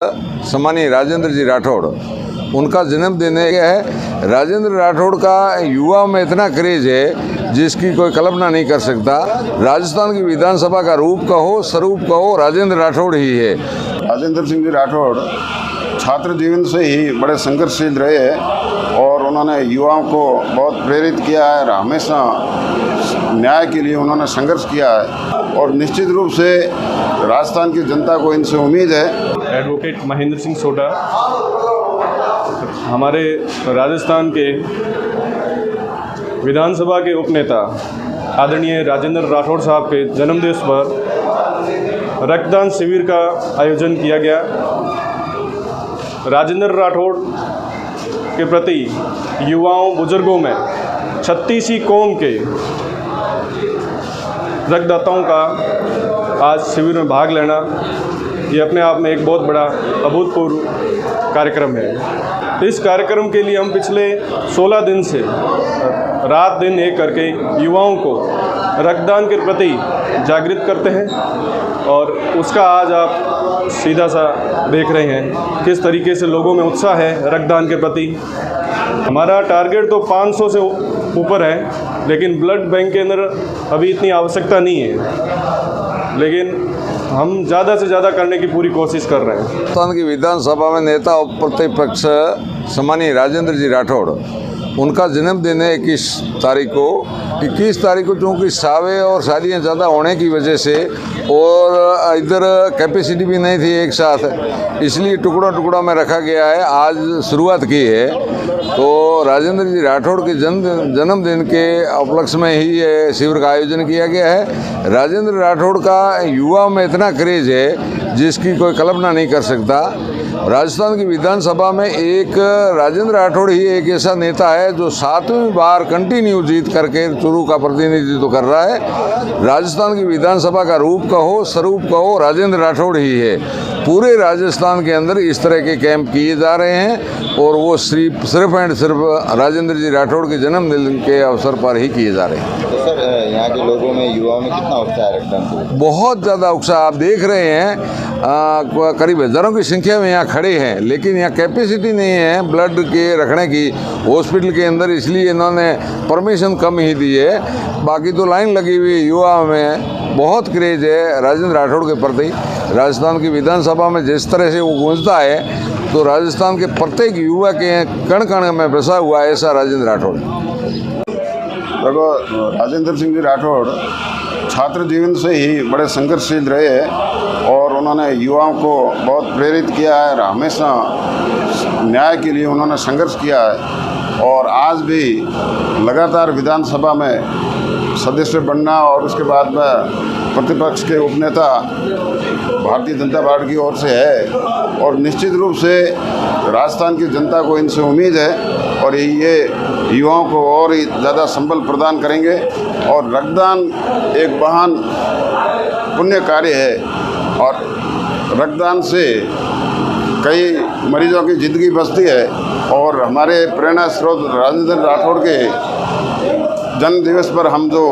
सम्मानीय राजेंद्र जी राठौड़, उनका जन्मदिन है। राजेंद्र राठौड़ का युवाओं में इतना क्रेज है जिसकी कोई कल्पना नहीं कर सकता। राजस्थान की विधानसभा का रूप कहो, स्वरूप कहो, राजेंद्र राठौड़ ही है। राजेंद्र सिंह जी राठौड़ छात्र जीवन से ही बड़े संघर्षशील रहे हैं और उन्होंने युवाओं को बहुत प्रेरित किया है और हमेशा न्याय के लिए उन्होंने संघर्ष किया है और निश्चित रूप से राजस्थान की जनता को इनसे उम्मीद है। एडवोकेट महेंद्र सिंह सोढा हमारे राजस्थान के विधानसभा के उपनेता आदरणीय राजेंद्र राठौड़ साहब के जन्मदिवस पर रक्तदान शिविर का आयोजन किया गया। राजेंद्र राठौड़ के प्रति युवाओं बुजुर्गों में 36 कौम के रक्तदाताओं का आज शिविर में भाग लेना ये अपने आप में एक बहुत बड़ा अभूतपूर्व कार्यक्रम है। इस कार्यक्रम के लिए हम पिछले 16 दिन से रात दिन एक करके युवाओं को रक्तदान के प्रति जागृत करते हैं और उसका आज आप सीधा सा देख रहे हैं किस तरीके से लोगों में उत्साह है रक्तदान के प्रति। हमारा टारगेट तो 500 से ऊपर है, लेकिन ब्लड बैंक के अंदर अभी इतनी आवश्यकता नहीं है, लेकिन हम ज़्यादा से ज़्यादा करने की पूरी कोशिश कर रहे हैं। राजस्थान की विधानसभा में नेता और प्रतिपक्ष सम्मानीय राजेंद्र जी राठौड़, उनका जन्मदिन है 21 तारीख को। 21 तारीख को चूँकि सावे और शादियाँ ज़्यादा होने की वजह से और इधर कैपेसिटी भी नहीं थी एक साथ, इसलिए टुकड़ा टुकड़ा में रखा गया है। आज शुरुआत की है तो राजेंद्र जी राठौड़ के जन्मदिन के उपलक्ष्य में ही ये शिविर का आयोजन किया गया है। राजेंद्र राठौड़ का युवाओं में इतना क्रेज है जिसकी कोई कल्पना नहीं कर सकता। राजस्थान की विधानसभा में एक राजेंद्र राठौड़ ही एक ऐसा नेता है जो 7वीं बार कंटिन्यू जीत करके चुरू का प्रतिनिधित्व कर रहा है। राजस्थान की विधानसभा का रूप कहो, स्वरूप कहो, राजेंद्र राठौड़ ही है। पूरे राजस्थान के अंदर इस तरह के कैंप किए जा रहे हैं और वो सिर्फ एंड सिर्फ राजेंद्र जी राठौड़ के जन्मदिन के अवसर पर ही किए जा रहे हैं। तो सर यहाँ के लोगों में, युवाओं में कितना उत्साह है रक्तदान को? बहुत ज़्यादा उत्साह आप देख रहे हैं। करीब हज़ारों की संख्या में यहाँ खड़े हैं, लेकिन यहाँ कैपेसिटी नहीं है ब्लड के रखने की हॉस्पिटल के अंदर, इसलिए इन्होंने परमिशन कम ही दी है। बाकी तो लाइन लगी हुई युवाओं में बहुत क्रेज है राजेंद्र राठौड़ के प्रति। राजस्थान की विधानसभा में जिस तरह से वो गूंजता है तो राजस्थान के प्रत्येक युवा के कण कण में बसा हुआ है ऐसा राजेंद्र राठौड़। देखो, राजेंद्र सिंह जी राठौड़ छात्र जीवन से ही बड़े संघर्षशील रहे हैं और उन्होंने युवाओं को बहुत प्रेरित किया है और हमेशा न्याय के लिए उन्होंने संघर्ष किया है और आज भी लगातार विधानसभा में सदस्य बनना और उसके बाद में प्रतिपक्ष के उपनेता भारतीय जनता पार्टी की ओर से है और निश्चित रूप से राजस्थान की जनता को इनसे उम्मीद है और ये युवाओं को और ही ज़्यादा संबल प्रदान करेंगे। और रक्तदान एक महान पुण्य कार्य है और रक्तदान से कई मरीजों की ज़िंदगी बचती है और हमारे प्रेरणा स्रोत राजेंद्र राठौड़ के जन्म दिवस पर हम जो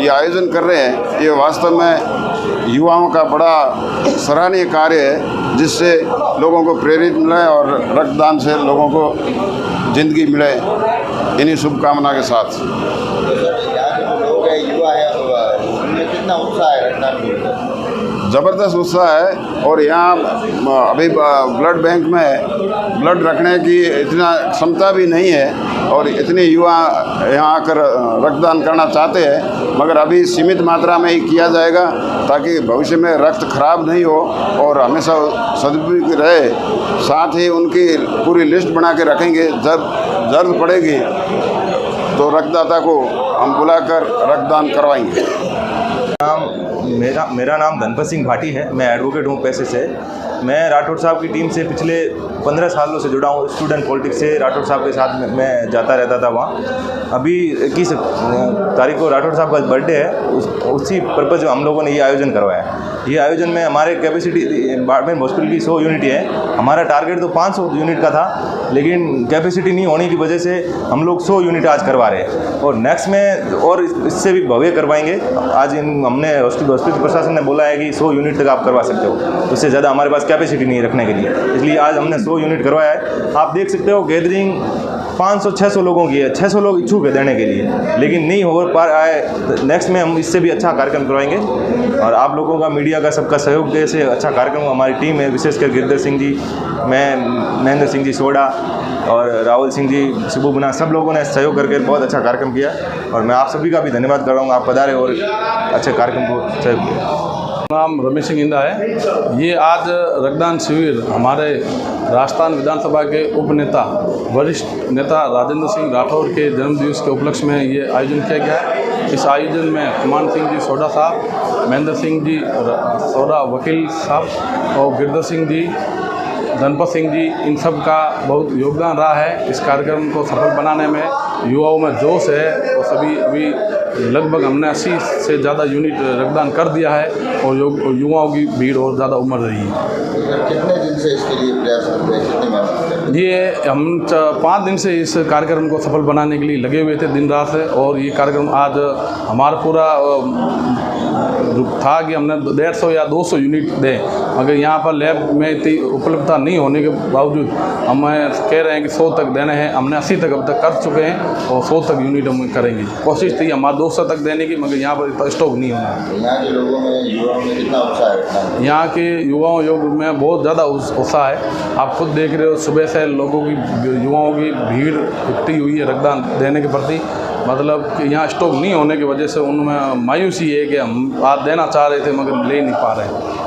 ये आयोजन कर रहे हैं ये वास्तव में युवाओं का बड़ा सराहनीय कार्य है जिससे लोगों को प्रेरित मिले और रक्तदान से लोगों को ज़िंदगी मिले। इन्हीं शुभकामना के साथ यहाँ के जो लोग हैं, युवा है, उनमें कितना उत्साह है रक्तदान को? ज़बरदस्त उत्साह है और यहाँ अभी ब्लड बैंक में ब्लड रखने की इतना क्षमता भी नहीं है और इतने युवा यहाँ आकर रक्तदान करना चाहते हैं, मगर अभी सीमित मात्रा में ही किया जाएगा ताकि भविष्य में रक्त खराब नहीं हो और हमेशा सदुपयोग रहे। साथ ही उनकी पूरी लिस्ट बना के रखेंगे, जब जरूरत पड़ेगी तो रक्तदाता को हम बुलाकर रक्तदान करवाएंगे। मेरा नाम धनपत सिंह भाटी है। मैं एडवोकेट हूँ पेशे से। मैं राठौड़ साहब की टीम से पिछले 15 सालों से जुड़ा हूँ। स्टूडेंट पॉलिटिक्स से राठौड़ साहब के साथ मैं जाता रहता था वहाँ। अभी 21 तारीख को राठौड़ साहब का बर्थडे है, उसी पर्पज़ हम लोगों ने ये आयोजन करवाया है। ये आयोजन में हमारे कैपेसिटी बाड़मेर हॉस्पिटल की 100 यूनिट है। हमारा टारगेट तो 500 यूनिट का था, लेकिन कैपेसिटी नहीं होने की वजह से हम लोग 100 यूनिट आज करवा रहे हैं और नेक्स्ट में और इससे भी भव्य करवाएंगे। आज हमने हॉस्पिटल प्रशासन ने बोला है कि 100 यूनिट तक आप करवा सकते हो, उससे ज़्यादा हमारे पास कैपेसिटी नहीं रखने के लिए, इसलिए आज हमने 100 यूनिट करवाया है। आप देख सकते हो गैदरिंग 500-600 लोगों की है, 600 लोग इच्छुक है देने के लिए, लेकिन नहीं हो पा रहा है। नेक्स्ट में हम इससे भी अच्छा कार्यक्रम करवाएंगे और आप लोगों का, मीडिया का, सबका सहयोग से अच्छा कार्यक्रम हमारी टीम है, विशेषकर गिरधर सिंह जी, मैं, महेंद्र सिंह जी सोडा और राहुल सिंह जी, शिबू बुना, सब लोगों ने सहयोग करके बहुत अच्छा कार्यक्रम किया और मैं आप सभी का भी धन्यवाद कर रहा हूँ। आप पधारे और अच्छे कार्यक्रम को सहयोग किया। नाम रमेश सिंह इंदा है। ये आज रक्तदान शिविर हमारे राजस्थान विधानसभा के उपनेता वरिष्ठ नेता राजेंद्र सिंह राठौर के जन्मदिवस के उपलक्ष्य में ये आयोजन किया गया है। इस आयोजन में कुमान सिंह जी सोडा साहब, महेंद्र सिंह जी सोडा वकील साहब और गिरधर सिंह जी, धनपत सिंह जी, इन सब का बहुत योगदान रहा है। इस कार्यक्रम को सफल बनाने में युवाओं में जोश है और सभी अभी लगभग हमने 80 से ज़्यादा यूनिट रक्तदान कर दिया है और युवाओं की भीड़ और ज़्यादा उमड़ रही है। कितने दिन से इसके लिए प्रयास करते हैं, कितने मेहनत करते हैं? ये हम 5 दिन से इस कार्यक्रम को सफल बनाने के लिए लगे हुए थे दिन रात से, और ये कार्यक्रम आज हमारा पूरा था कि हमने 150 या 200 यूनिट दें, मगर यहाँ पर लैब में इतनी उपलब्धता नहीं होने के बावजूद हम कह रहे हैं कि 100 तक देने हैं। हमने 80 तक अब तक कर चुके हैं और 100 तक यूनिट हम करेंगे। कोशिश थी हमारा 200 तक देने की, मगर यहाँ पर इतना स्टॉक नहीं होना है। यहाँ के लोगों में, युवाओं में कितना उत्साह है? यहाँ के युवाओं में बहुत ज़्यादा उत्साह है। आप खुद देख रहे हो, सुबह से लोगों की, युवाओं की भीड़ इकट्ठी हुई है रक्तदान देने के प्रति। मतलब कि यहाँ स्टॉक नहीं होने की वजह से उनमें मायूसी है कि हम आज देना चाह रहे थे मगर ले नहीं पा रहे हैं।